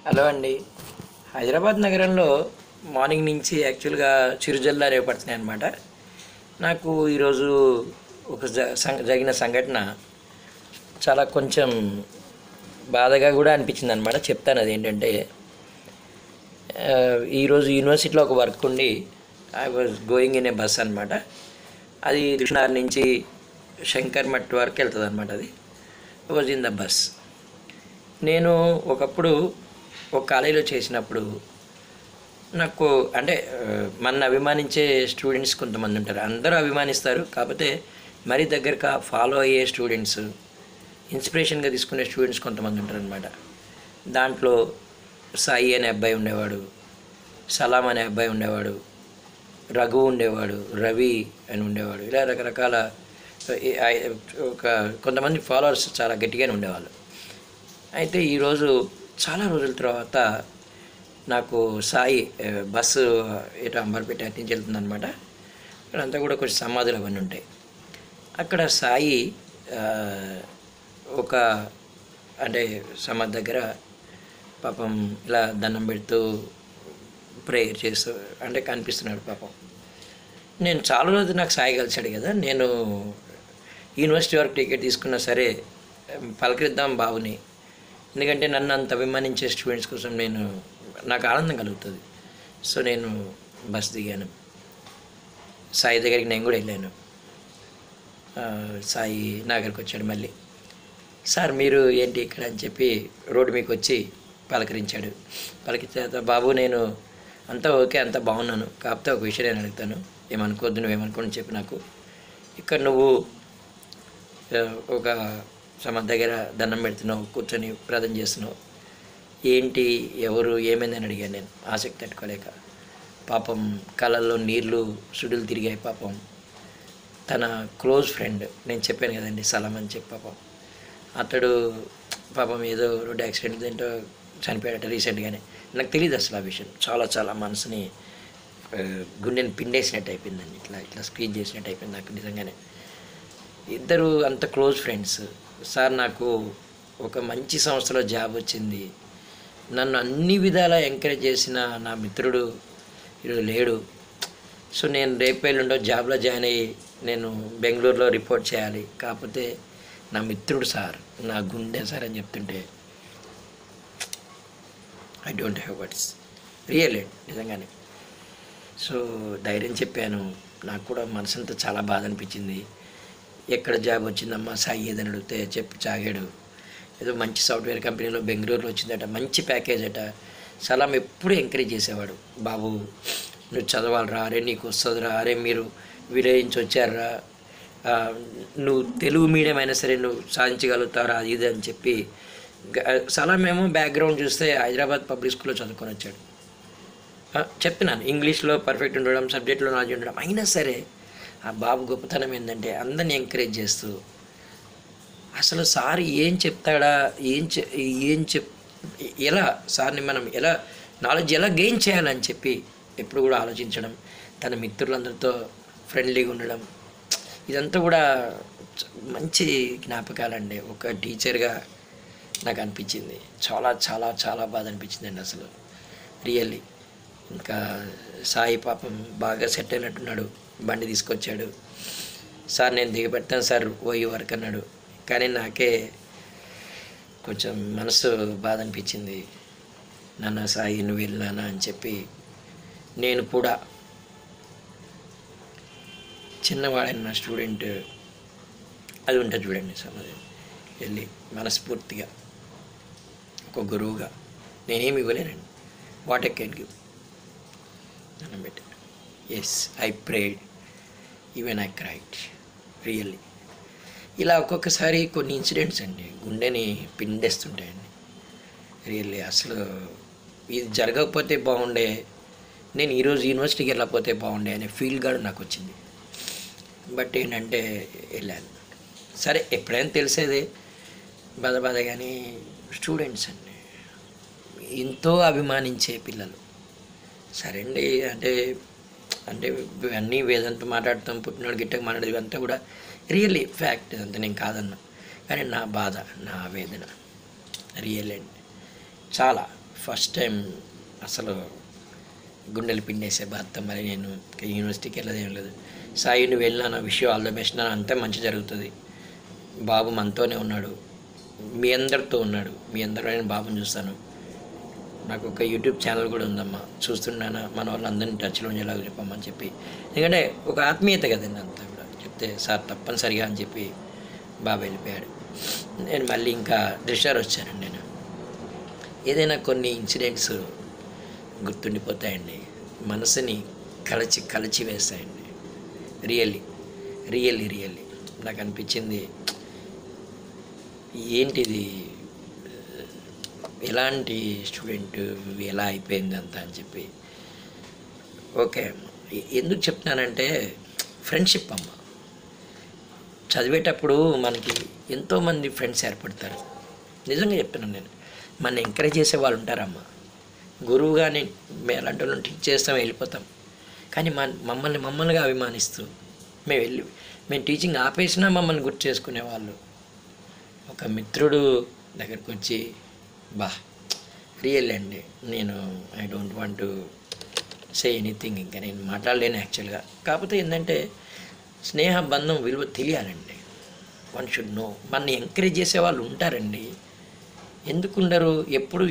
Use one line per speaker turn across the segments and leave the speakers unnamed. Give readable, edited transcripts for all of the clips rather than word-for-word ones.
Hello అండి. హైదరాబాద్ నగరంలో morning నుంచి యాక్చువల్గా చిరుజల్లా రేపడుతున్నాయి అన్నమాట. నాకు ఈరోజు ఒక జరిగిన సంఘటన చాలా కొంచెం బాధగా కూడా అనిపించింది అనమాట. చెప్తాను. అదేంటంటే ఈరోజు యూనివర్సిటీలో ఒక వర్క్ ఉండి I was going in a bus అనమాట. అది కృష్ణార్ నుంచి శంకర్ మట్ వరకు వెళ్తుంది అనమాట. అది వాజ్ ఇన్ ద బస్. నేను ఒకప్పుడు ఒక కాలేజీలో చేసినప్పుడు నాకు అంటే మన అభిమానించే స్టూడెంట్స్ కొంతమంది ఉంటారు. అందరూ అభిమానిస్తారు, కాకపోతే మరీ దగ్గరగా ఫాలో అయ్యే స్టూడెంట్స్, ఇన్స్పిరేషన్గా తీసుకునే స్టూడెంట్స్ కొంతమంది ఉంటారు అనమాట. దాంట్లో సాయి అనే అబ్బాయి ఉండేవాడు, సలాం అనే అబ్బాయి ఉండేవాడు, రఘు ఉండేవాడు, రవి అని ఉండేవాడు. ఇలా రకరకాల ఒక కొంతమంది ఫాలోవర్స్ చాలా గట్టిగానే ఉండేవాళ్ళు. అయితే ఈరోజు చాలా రోజుల తర్వాత నాకు సాయి బస్సు ఇటు అంబర్పేట అటు నుంచి వెళ్తుంది అనమాట. అక్కడంతా కూడా కొంచెం సమాధులు అవన్నీ ఉంటాయి. అక్కడ సాయి ఒక అంటే సమాధి దగ్గర పాపం ఇలా దండం పెడుతూ ప్రేయర్ చేస్తూ అంటే కనిపిస్తున్నాడు పాపం. నేను చాలా రోజులు నాకు సాయి కలిసాడు కదా, నేను యూనివర్సిటీ వరకు టికెట్ తీసుకున్నా సరే పలకరిద్దాం బాబుని, ఎందుకంటే నన్ను అంత అభిమానించే స్టూడెంట్స్ కోసం నాకు ఆనందం కలుగుతుంది. సో నేను బస్ దిగాను, సాయి దగ్గరికి నేను కూడా వెళ్ళాను. సాయి నా దగ్గరికి వచ్చాడు. మళ్ళీ సార్ మీరు ఏంటి ఇక్కడ అని చెప్పి రోడ్డు మీకు వచ్చి పలకరించాడు. పలకరించిన బాబు నేను అంతా ఓకే, అంతా బాగున్నాను, కాకపోతే ఒక విషయం నేను అడుగుతాను, ఏమనుకోవద్దు, నువ్వేమనుకోని చెప్పి నాకు ఇక్కడ నువ్వు ఒక సమాధి దగ్గర దండం పెడుతున్నావు, కూర్చొని ప్రార్థన చేస్తున్నావు, ఏంటి ఎవరు ఏమైందని అడిగాను నేను ఆసక్తి తట్టుకోలేక. పాపం కళ్ళల్లో నీళ్ళు సుడులు తిరిగాయి. పాపం తన క్లోజ్ ఫ్రెండ్, నేను చెప్పాను కదండి సలాం అని చెప్పి, పాపం అతడు పాపం ఏదో రోడ్డు యాక్సిడెంట్ ఏంటో చనిపోయాడట రీసెంట్గానే. నాకు తెలియదు అసలు ఆ విషయం. చాలా చాలా మనసుని గుండెని పిండేసినట్టు అయిపోయిందండి, ఇట్లా ఇట్లా స్క్రీన్ చేసినట్టు అయిపోయింది నాకు నిజంగానే. ఇద్దరు అంత క్లోజ్ ఫ్రెండ్స్. సార్ నాకు ఒక మంచి సంస్థలో జాబ్ వచ్చింది, నన్ను అన్ని విధాలా ఎంకరేజ్ చేసిన నా మిత్రుడు ఈరోజు లేడు. సో నేను రేపు ఎల్లుండో జాబ్లో జాయిన్ అయ్యి నేను బెంగళూరులో రిపోర్ట్ చేయాలి, కాకపోతే నా మిత్రుడు సార్, నా గుండె సార్ అని చెప్తుంటే I don't have words, real నిజంగానే. సో ధైర్యం చెప్పాను. నాకు కూడా మనసంతా చాలా బాధ అనిపించింది. ఎక్కడ జాబ్ వచ్చిందమ్మా సాయి ఏదని అడిగితే చెప్పి చాగాడు. ఏదో మంచి సాఫ్ట్వేర్ కంపెనీలో బెంగళూరులో వచ్చిందట, మంచి ప్యాకేజ్ అట. సలాం ఎప్పుడూ ఎంకరేజ్ చేసేవాడు, బాబు నువ్వు చదవాలరా, అరే నీకు వస్తుందిరా, అరే మీరు విలేజ్ నుంచి వచ్చారా, నువ్వు తెలుగు మీడియం అయినా సరే నువ్వు సాధించగలుగుతారా, అది ఇది అని చెప్పి. సలాం ఏమో బ్యాక్గ్రౌండ్ చూస్తే హైదరాబాద్ పబ్లిక్ స్కూల్లో చదువుకొని వచ్చాడు. చెప్తున్నాను, ఇంగ్లీష్లో పర్ఫెక్ట్ ఉండడం, సబ్జెక్ట్లో నాలెడ్జ్ ఉండడం, అయినా సరే ఆ బాబు గొప్పతనం ఏంటంటే అందరిని ఎంకరేజ్ చేస్తూ, అసలు సార్ ఏం చెప్తాడా, ఎలా సార్ని మనం ఎలా నాలెడ్జ్ ఎలా గెయిన్ చేయాలని చెప్పి ఎప్పుడు కూడా ఆలోచించడం, తన మిత్రులందరితో ఫ్రెండ్లీగా ఉండడం, ఇదంతా కూడా మంచి జ్ఞాపకాలండి. ఒక టీచర్గా నాకు అనిపించింది. చాలా చాలా చాలా బాధ అనిపించిందండి అసలు, రియల్లీ. ఇంకా సాయి పాపం బాగా సెట్ అయినట్టున్నాడు, బండి తీసుకొచ్చాడు. సార్ నేను దిగబెడతాను సార్ పోయి వరకు అన్నాడు. కానీ నాకే కొంచెం మనసు బాధ అనిపించింది. నాన్న సాయి నువ్వు వెళ్ళానా అని చెప్పి. నేను కూడా చిన్నవాడైన నా స్టూడెంట్ అది ఉంటుంది చూడండి, సమాధి వెళ్ళి మనస్ఫూర్తిగా ఒక గురువుగా నేనేమి ఇవ్వలేనండి, వాట్ ఐ కెన్ గివ్ దండం పెట్టాను. Yes, I prayed, even I cried, really. ఇలా ఒక్కొక్కసారి కొన్ని ఇన్సిడెంట్స్ అండి గుండెని పిండేస్తుంటాయండి, రియల్లీ. అసలు ఇది జరగకపోతే బాగుండే, నేను ఈరోజు యూనివర్సిటీకి వెళ్ళకపోతే బాగుండే అనే ఫీల్ కూడా నాకు వచ్చింది. బట్ ఏంటంటే వెళ్ళాను. సరే ఎప్పుడైనా తెలిసేదే బాధ, కానీ స్టూడెంట్స్ అండి ఎంతో అభిమానించే పిల్లలు. సరే అండి, అంటే అన్నీ వేదంతో మాట్లాడతాం, పుట్టినోడు గిట్టగా మాట్లాడేది ఇవంతా కూడా రియల్లీ ఫ్యాక్ట్, ఇదంతా నేను కాదన్నా. కానీ నా బాధ, నా ఆవేదన రియల్ అండి, చాలా ఫస్ట్ టైం అసలు గుండెలు పిండేసే బాధ. మరి నేను యూనివర్సిటీకి వెళ్ళదేం లేదు. సాయి నువ్వు వెళ్ళినా నా విషయం ఆల్ ద బెస్ట్, నా అంతా మంచి జరుగుతుంది. బాబు మనతోనే ఉన్నాడు, మీ అందరితో ఉన్నాడు, మీ అందరూ నేను బాబుని చూస్తాను. నాకు ఒక యూట్యూబ్ ఛానల్ కూడా ఉందమ్మా, చూస్తున్నాను, మన వాళ్ళందరినీ టచ్లో ఉండేలాగా చెప్పమ్మని చెప్పి. ఎందుకంటే ఒక ఆత్మీయత కదండి అంతా కూడా. చెప్తే సార్ తప్పనిసరిగా అని చెప్పి బాబు వెళ్ళిపోయాడు. నేను మళ్ళీ ఇంకా డిశ్చార్జ్ వచ్చానండి. నేను ఏదైనా కొన్ని ఇన్సిడెంట్స్ గుర్తుండిపోతాయండి, మనసుని కలిచి వేస్తాయండి. రియల్లీ నాకు అనిపించింది ఏంటిది, ఎలాంటి స్టూడెంట్, ఎలా అయిపోయింది అంతా అని చెప్పి. ఓకే, ఎందుకు చెప్తున్నానంటే ఫ్రెండ్షిప్ అమ్మ. చదివేటప్పుడు మనకి ఎంతోమంది ఫ్రెండ్స్ ఏర్పడతారు. నిజంగా చెప్తున్నాను నేను, మన ఎంకరేజ్ చేసే వాళ్ళు ఉంటారమ్మా. గురువుగాని మేము అలాంటి వాళ్ళని టీచ్ చేస్తాం, వెళ్ళిపోతాం. కానీ మమ్మల్నిగా అభిమానిస్తూ మేము టీచింగ్ ఆపేసినా మమ్మల్ని గుర్తు చేసుకునేవాళ్ళు. ఒక మిత్రుడు దగ్గరికి వచ్చి రియల్ అండి, నేను I don't want to say anything, ఇంకా నేను మాట్లాడలేను యాక్చువల్గా. కాకపోతే ఏంటంటే స్నేహ బంధం విలువ తెలియాలండి. One should know. మనని ఎంకరేజ్ చేసే వాళ్ళు ఉంటారండి, ఎందుకు ఉండరు? ఎప్పుడు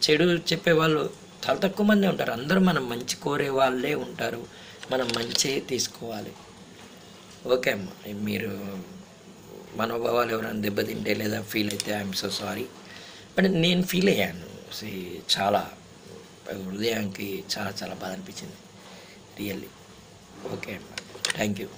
చెడు చెప్పేవాళ్ళు చాలా తక్కువ మంది ఉంటారు. అందరూ మనం మంచి కోరే వాళ్ళే ఉంటారు. మనం మంచి తీసుకోవాలి. ఓకే అమ్మ, మీరు మనోభావాలు ఎవరైనా దెబ్బతింటే లేదా ఫీల్ అయితే ఐఎమ్ సో సారీ. బట్ నేను ఫీల్ అయ్యాను, చాలా హృదయానికి చాలా బాధ అనిపించింది రియల్లీ. ఓకే అమ్మ, థ్యాంక్ యూ.